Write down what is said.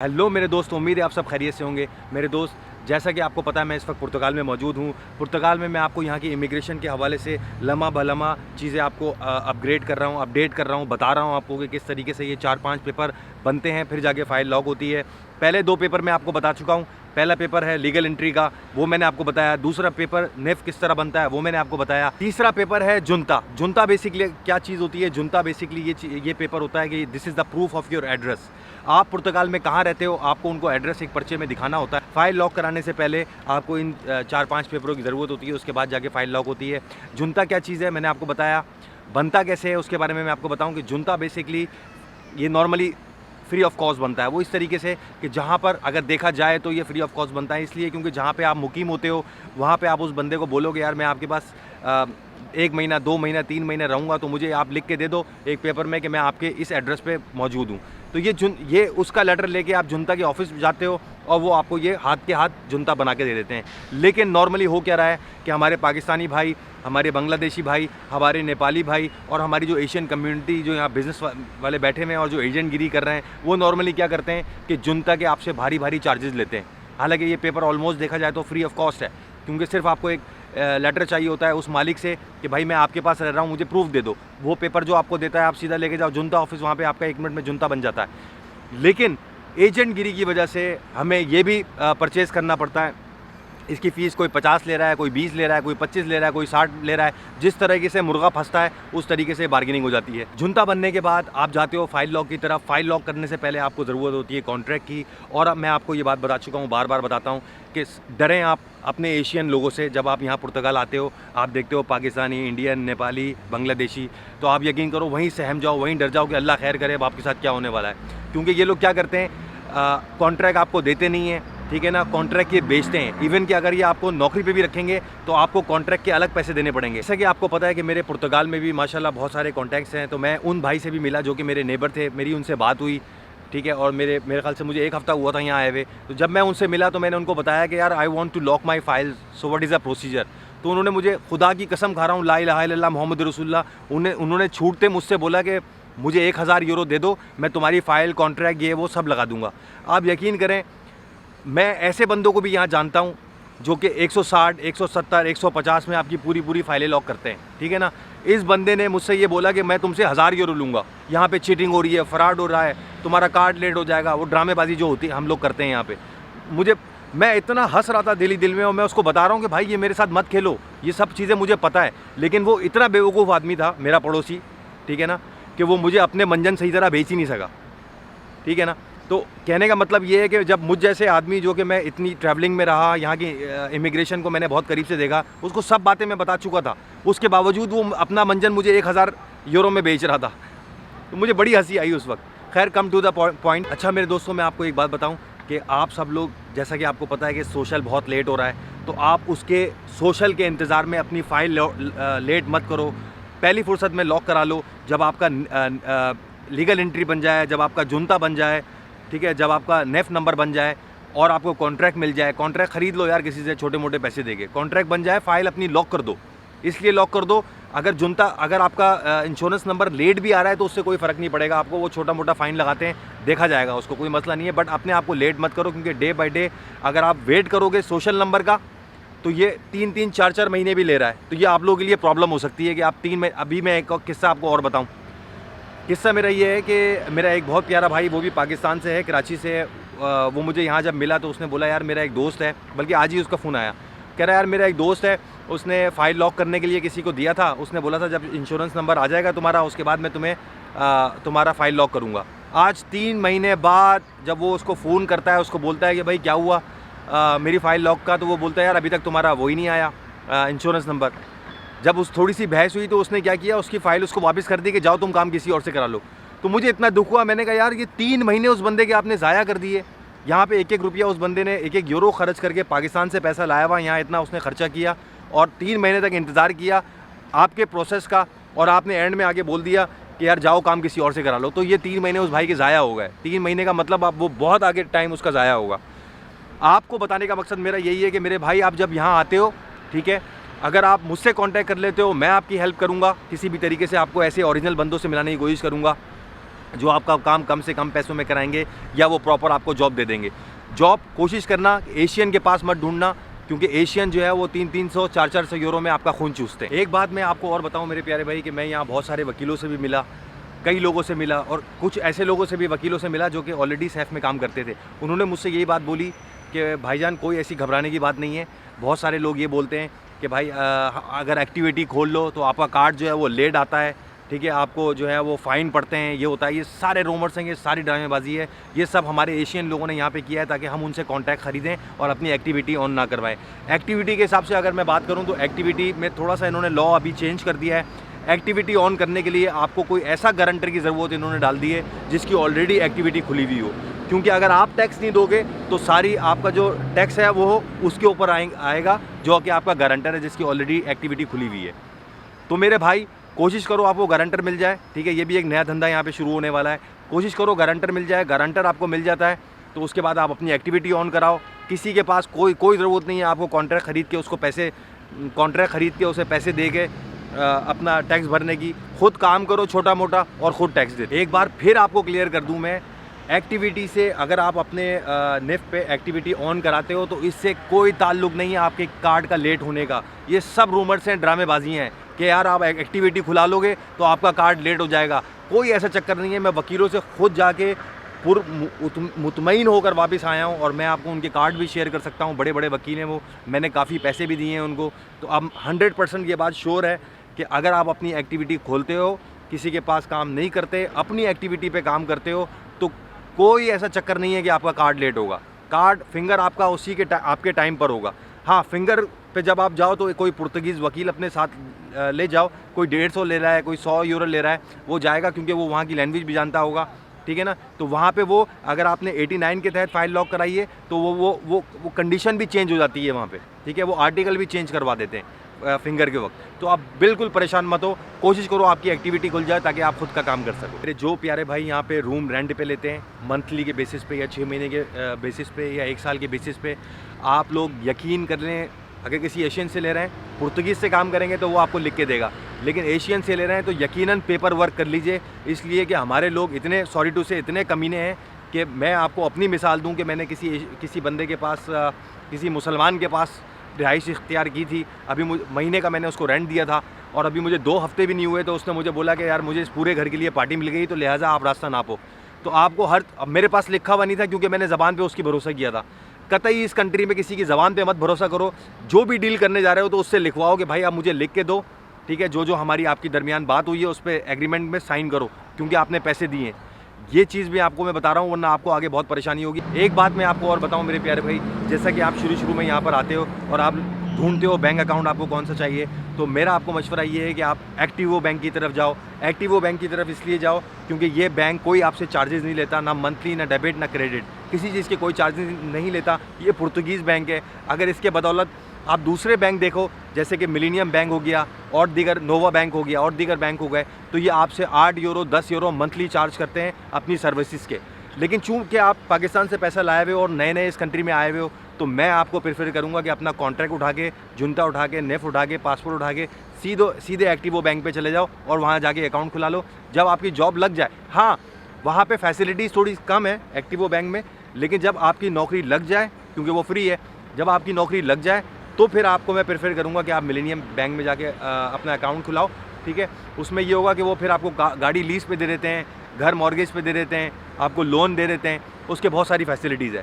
Hello मेरे दोस्त, उम्मीद है आप सब खैरियत से होंगे। मेरे दोस्त, जैसा कि आपको पता है मैं इस वक्त पुर्तगाल में मौजूद हूँ। पुर्तगाल में मैं आपको यहाँ की इमिग्रेशन के हवाले से लम्हा बलम्हा चीज़ें आपको अपग्रेड कर रहा हूँ, अपडेट कर रहा हूँ, बता रहा हूँ आपको कि किस तरीके से ये 4-5 पेपर बनते हैं, फिर जाके फ़ाइल लॉक होती है। पहले 2 पेपर मैं आपको बता चुका हूँ। पहला पेपर है लीगल एंट्री का, वो मैंने आपको बताया। दूसरा पेपर नेफ किस तरह बनता है, वो मैंने आपको बताया। तीसरा पेपर है जुनता। जुनता बेसिकली क्या चीज़ होती है? जुनता बेसिकली ये पेपर होता है कि this is the proof of your address. आप पुर्तगाल में कहाँ रहते हो, आपको उनको एड्रेस एक पर्चे में दिखाना होता है। फ़ाइल लॉक कराने से पहले आपको इन 4-5 पेपरों की ज़रूरत होती है, उसके बाद जाके फ़ाइल लॉक होती है। जुनता क्या चीज़ है मैंने आपको बताया। बनता कैसे है उसके बारे में मैं आपको बताऊँ कि जुनता बेसिकली ये नॉर्मली फ्री ऑफ कॉस्ट बनता है। वो इस तरीके से कि जहाँ पर अगर देखा जाए तो ये फ्री ऑफ कॉस्ट बनता है, इसलिए क्योंकि जहाँ पे आप मुकीम होते हो वहाँ पे आप उस बंदे को बोलोगे यार मैं आपके पास 1 महीना, 2 महीना, 3 महीने रहूँगा, तो मुझे आप लिख के दे दो एक पेपर में कि मैं आपके इस एड्रेस पे मौजूद हूँ। तो ये उसका लेटर लेके आप जुनता के ऑफिस जाते हो और वो आपको ये हाथ के हाथ जुनता बना के दे देते हैं। लेकिन नॉर्मली हो क्या रहा है कि हमारे पाकिस्तानी भाई, हमारे बांग्लादेशी भाई, हमारे नेपाली भाई और हमारी जो एशियन कम्युनिटी जो यहाँ बिज़नेस वाले बैठे हुए हैं और जो एजेंट गिरी कर रहे हैं, वो नॉर्मली क्या करते हैं कि जुनता के आपसे भारी भारी चार्जेस लेते हैं। हालांकि ये पेपर ऑलमोस्ट देखा जाए तो फ्री ऑफ कॉस्ट है, क्योंकि सिर्फ आपको एक लेटर चाहिए होता है उस मालिक से कि भाई मैं आपके पास रह रहा हूँ, मुझे प्रूफ दे दो। वो पेपर जो आपको देता है आप सीधा लेके जाओ जुनता ऑफिस, वहाँ पे आपका 1 मिनट में जुनता बन जाता है। लेकिन एजेंट गिरी की वजह से हमें ये भी परचेज़ करना पड़ता है। इसकी फ़ीस कोई 50 ले रहा है, कोई 20 ले रहा है, कोई 25 ले रहा है, कोई 60 ले रहा है। जिस तरीके से मुर्गा फंसता है उस तरीके से बार्गेनिंग हो जाती है। जुनता बनने के बाद आप जाते हो फ़ाइल लॉक की तरफ। फ़ाइल लॉक करने से पहले आपको ज़रूरत होती है कॉन्ट्रैक्ट की। और अब मैं आपको ये बात बता चुका हूँ, बार बार बताता हूँ कि डरें आप अपने एशियन लोगों से। जब आप यहाँ पुर्तगाल आते हो, आप देखते हो पाकिस्तानी, इंडियन, नेपाली, बांग्लादेशी, तो आप यकीन करो वहीं सहम जाओ, वहीं डर जाओ कि अल्लाह खैर करे अब आपके साथ क्या होने वाला है। क्योंकि ये लोग क्या करते हैं, कॉन्ट्रैक्ट आपको देते नहीं हैं, ठीक है ना, कॉन्ट्रैक्ट ये बेचते हैं। इवन कि अगर ये आपको नौकरी पे भी रखेंगे तो आपको कॉन्ट्रैक्ट के अलग पैसे देने पड़ेंगे। जैसा कि आपको पता है कि मेरे पुर्तगाल में भी माशाल्लाह बहुत सारे कॉन्टैक्ट्स हैं, तो मैं उन भाई से भी मिला जो कि मेरे नेबर थे, मेरी उनसे बात हुई, ठीक है। और मेरे ख्याल से मुझे 1 हफ़्ता हुआ था यहाँ आए हुए। तो जब मैं उनसे मिला तो मैंने उनको बताया कि यार I want to lock my files, so what is the procedure. तो उन्होंने मुझे, खुदा की कसम खा रहा हूँ, ला इलाहा इल्लल्लाह मोहम्मद रसूलुल्लाह, उन्होंने छूटते मुझसे बोला कि मुझे 1000 यूरो दे दो, मैं तुम्हारी फ़ाइल, कॉन्ट्रैक्ट, ये वो सब लगा दूँगा। आप यकीन करें, मैं ऐसे बंदों को भी यहाँ जानता हूँ जो कि 160, 170, 150 में आपकी पूरी फाइलें लॉक करते हैं, ठीक है ना। इस बंदे ने मुझसे ये बोला कि मैं तुमसे 1000 यूरो लूँगा, यहाँ पे चीटिंग हो रही है, फ्रॉड हो रहा है, तुम्हारा कार्ड लेट हो जाएगा। वो ड्रामेबाजी जो होती है हम लोग करते हैं यहाँ पे। मैं इतना हंस रहा था दिल में, और मैं उसको बता रहा हूँ कि भाई ये मेरे साथ मत खेलो, ये सब चीज़ें मुझे पता है। लेकिन वो इतना बेवकूफ़ आदमी था, मेरा पड़ोसी, ठीक है ना, कि वो मुझे अपने मंजन सही तरह बेच ही नहीं सका, ठीक है ना। तो कहने का मतलब ये है कि जब मुझ जैसे आदमी, जो कि मैं इतनी ट्रैवलिंग में रहा, यहाँ की इमिग्रेशन को मैंने बहुत करीब से देखा, उसको सब बातें मैं बता चुका था, उसके बावजूद वो अपना मंजन मुझे 1000 यूरो में बेच रहा था। तो मुझे बड़ी हंसी आई उस वक्त। खैर, कम टू द पॉइंट। अच्छा मेरे दोस्तों, मैं आपको एक बात बताऊं कि आप सब लोग, जैसा कि आपको पता है कि सोशल बहुत लेट हो रहा है, तो आप उसके सोशल के इंतज़ार में अपनी फ़ाइल लेट मत करो। पहली फुर्सत में लॉक करा लो। जब आपका लीगल एंट्री बन जाए, जब आपका जुनता बन जाए, ठीक है, जब आपका नेफ नंबर बन जाए और आपको कॉन्ट्रैक्ट मिल जाए, कॉन्ट्रैक्ट ख़रीद लो यार किसी से, छोटे मोटे पैसे देके, कॉन्ट्रैक्ट बन जाए, फ़ाइल अपनी लॉक कर दो। इसलिए लॉक कर दो, अगर आपका इंश्योरेंस नंबर लेट भी आ रहा है तो उससे कोई फ़र्क नहीं पड़ेगा आपको, वो छोटा मोटा फ़ाइन लगाते हैं, देखा जाएगा, उसको कोई मसला नहीं है। बट अपने आप को लेट मत करो, क्योंकि डे बाई डे अगर आप वेट करोगे सोशल नंबर का, तो ये 3-3, 4-4 महीने भी ले रहा है। तो ये आप लोगों के लिए प्रॉब्लम हो सकती है कि आप 3 में। अभी मैं एक किस्सा आपको और बताऊँ। किस्सा मेरा ये है कि मेरा एक बहुत प्यारा भाई, वो भी पाकिस्तान से है, कराची से है। वो मुझे यहाँ जब मिला तो उसने बोला यार मेरा एक दोस्त है, बल्कि आज ही उसका फ़ोन आया, कह रहा है यार मेरा एक दोस्त है, उसने फ़ाइल लॉक करने के लिए किसी को दिया था, उसने बोला था जब इंश्योरेंस नंबर आ जाएगा तुम्हारा, उसके बाद मैं तुम्हें तुम्हारा फ़ाइल लॉक करूँगा। आज 3 महीने बाद जब वो उसको फ़ोन करता है, उसको बोलता है कि भाई क्या हुआ मेरी फ़ाइल लॉक का, तो वो बोलता है यार अभी तक तुम्हारा वो ही नहीं आया इंश्योरेंस नंबर। जब उस थोड़ी सी बहस हुई तो उसने क्या किया, उसकी फ़ाइल उसको वापस कर दी कि जाओ तुम काम किसी और से करा लो। तो मुझे इतना दुख हुआ, मैंने कहा यार ये 3 महीने उस बंदे के आपने ज़ाया कर दिए। यहाँ पे 1-1 रुपया उस बंदे ने, 1-1 यूरो खर्च करके पाकिस्तान से पैसा लाया हुआ, यहाँ इतना उसने खर्चा किया और 3 महीने तक इंतज़ार किया आपके प्रोसेस का, और आपने एंड में आके बोल दिया कि यार जाओ काम किसी और से करा लो। तो ये 3 महीने उस भाई के ज़ाया हो गए। 3 महीने का मतलब आप वो बहुत आगे टाइम उसका ज़ाया होगा। आपको बताने का मकसद मेरा यही है कि मेरे भाई, आप जब यहाँ आते हो, ठीक है, अगर आप मुझसे कांटेक्ट कर लेते हो, मैं आपकी हेल्प करूँगा, किसी भी तरीके से आपको ऐसे ओरिजिनल बंदों से मिलाने की कोशिश करूँगा। जो आपका काम कम से कम पैसों में कराएंगे या वो प्रॉपर आपको जॉब दे देंगे। जॉब कोशिश करना एशियन के पास मत ढूंढना, क्योंकि एशियन जो है वो 300-300 400 यूरो में आपका खून चूसते हैं। एक बात मैं आपको और बताऊं मेरे प्यारे भाई कि मैं यहाँ बहुत सारे वकीलों से भी मिला, कई लोगों से मिला, और कुछ ऐसे लोगों से भी वकीलों से मिला जो कि ऑलरेडी सैफ में काम करते थे। उन्होंने मुझसे यही बात बोली कि भाईजान कोई ऐसी घबराने की बात नहीं है। बहुत सारे लोग ये बोलते हैं कि भाई अगर एक्टिविटी खोल लो तो आपका कार्ड जो है वो लेट आता है, ठीक है, आपको जो है वो फ़ाइन पड़ते हैं, ये होता है। ये सारे रूमर्स हैं, ये सारी ड्रामेबाजी है। ये सब हमारे एशियन लोगों ने यहाँ पे किया है ताकि हम उनसे कॉन्टैक्ट ख़रीदें और अपनी एक्टिविटी ऑन ना करवाएं। एक्टिविटी के हिसाब से अगर मैं बात करूँ तो एक्टिविटी में थोड़ा सा इन्होंने लॉ अभी चेंज कर दिया है। एक्टिविटी ऑन करने के लिए आपको कोई ऐसा गारंटर की ज़रूरत इन्होंने डाल दी है जिसकी ऑलरेडी एक्टिविटी खुली हुई हो, क्योंकि अगर आप टैक्स नहीं दोगे तो सारी आपका जो टैक्स है वो उसके ऊपर आएगा जो कि आपका गारंटर है जिसकी ऑलरेडी एक्टिविटी खुली हुई है। तो मेरे भाई कोशिश करो आपको गारंटर मिल जाए, ठीक है। ये भी एक नया धंधा यहाँ पे शुरू होने वाला है। कोशिश करो गारंटर मिल जाए। गारंटर आपको मिल जाता है तो उसके बाद आप अपनी एक्टिविटी ऑन कराओ। किसी के पास कोई ज़रूरत नहीं है आपको कॉन्ट्रैक्ट ख़रीद के उसे पैसे दे के अपना टैक्स भरने की। खुद काम करो छोटा मोटा और ख़ुद टैक्स दे। एक बार फिर आपको क्लियर कर दूँ मैं, एक्टिविटी से अगर आप अपने नेफ्ट पे एक्टिविटी ऑन कराते हो तो इससे कोई ताल्लुक़ नहीं है आपके कार्ड का लेट होने का। ये सब रूमर्स हैं, ड्रामेबाजी हैं कि यार आप एक्टिविटी खुला लोगे तो आपका कार्ड लेट हो जाएगा। कोई ऐसा चक्कर नहीं है। मैं वकीलों से खुद जाके मुतमईन होकर वापस आया हूँ और मैं आपको उनके कार्ड भी शेयर कर सकता हूँ। बड़े बड़े वकील हैं वो, मैंने काफ़ी पैसे भी दिए हैं उनको। तो अब 100% ये बात श्योर है कि अगर आप अपनी एक्टिविटी खोलते हो, किसी के पास काम नहीं करते, अपनी एक्टिविटी पे काम करते हो, तो कोई ऐसा चक्कर नहीं है कि आपका कार्ड लेट होगा। कार्ड फिंगर आपका उसी के आपके टाइम पर होगा। हाँ, फिंगर पे जब आप जाओ तो कोई पुर्तगीज़ वकील अपने साथ ले जाओ। कोई 150 ले रहा है, कोई 100 यूरो ले रहा है, वो जाएगा क्योंकि वो वहाँ की लैंग्वेज भी जानता होगा, ठीक है ना। तो वहाँ पे वो अगर आपने 89 के तहत फाइल लॉक कराई है तो वो कंडीशन भी चेंज हो जाती है वहाँ पे, ठीक है। वो आर्टिकल भी चेंज करवा देते हैं फिंगर के वक्त। तो आप बिल्कुल परेशान मत हो, कोशिश करो आपकी एक्टिविटी खुल जाए ताकि आप खुद का काम कर सको। मेरे जो प्यारे भाई यहाँ पे रूम रेंट पे लेते हैं मंथली के बेसिस पे या 6 महीने के बेसिस पे या 1 साल के बेसिस पे, आप लोग यकीन कर लें, अगर किसी एशियन से ले रहे हैं, पुर्तगीज़ से काम करेंगे तो वो आपको लिख के देगा, लेकिन एशियन से ले रहे हैं तो यकीनन पेपर वर्क कर लीजिए। इसलिए कि हमारे लोग इतने सॉरी टू से इतने कमीने हैं कि मैं आपको अपनी मिसाल दूं कि मैंने किसी बंदे के पास, किसी मुसलमान के पास रिहाइश इख्तियार की थी। अभी महीने का मैंने उसको रेंट दिया था और अभी मुझे 2 हफ्ते भी नहीं हुए तो उसने मुझे बोला कि यार मुझे इस पूरे घर के लिए पार्टी मिल गई, तो लिहाजा आप रास्ता नापो। तो आपको अब मेरे पास लिखा हुआ नहीं था क्योंकि मैंने ज़बान पे उसकी भरोसा किया था। कतई इस कंट्री में किसी की ज़बान पे मत भरोसा करो। जो भी डील करने जा रहे हो तो उससे लिखवाओ कि भाई आप मुझे लिख के दो, ठीक है। जो हमारी आपकी दरमियान बात हुई है उस पर एग्रीमेंट में साइन करो, क्योंकि आपने पैसे दिए हैं। ये चीज़ भी आपको मैं बता रहा हूँ, वरना आपको आगे बहुत परेशानी होगी। एक बात मैं आपको और बताऊँ मेरे प्यारे भाई, जैसा कि आप शुरू में यहाँ पर आते हो और आप ढूंढते हो बैंक अकाउंट आपको कौन सा चाहिए, तो मेरा आपको मशवरा ये है कि आप एक्टिवो बैंक की तरफ जाओ। एक्टिवो बैंक की तरफ इसलिए जाओ क्योंकि ये बैंक कोई आपसे चार्जेस नहीं लेता, ना मंथली, ना डेबिट, ना क्रेडिट, किसी चीज़ के कोई चार्जेस नहीं लेता। ये पुर्तगीज़ बैंक है। अगर इसके बदौलत आप दूसरे बैंक देखो जैसे कि मिलेनियम बैंक हो गया और दीगर नोवा बैंक हो गया और दीगर बैंक हो गए, तो ये आपसे 8 यूरो 10 यूरो मंथली चार्ज करते हैं अपनी सर्विसेज के। लेकिन चूँकि आप पाकिस्तान से पैसा लाए हुए और नए इस कंट्री में आए हुए हो, तो मैं आपको प्रेफर करूंगा कि अपना कॉन्ट्रैक्ट उठा के, जुनता उठा के, नेफ उठा के, पासपोर्ट उठा के सीधे एक्टिवो बैंक पे चले जाओ और वहाँ जाके अकाउंट खुला लो। जब आपकी जॉब लग जाए, हाँ वहाँ पे फैसिलिटीज़ थोड़ी कम है एक्टिवो बैंक में, लेकिन जब आपकी नौकरी लग जाए, क्योंकि वो फ्री है, जब आपकी नौकरी लग जाए तो फिर आपको मैं प्रेफर करूँगा कि आप मिलेनियम बैंक में जाके अपना अकाउंट खुलाओ, ठीक है। उसमें ये होगा कि वो फिर आपको गाड़ी लीज़ पे दे देते हैं, घर मॉर्गेज पे दे देते हैं, आपको लोन दे देते हैं, उसके बहुत सारी फैसिलिटीज़ है।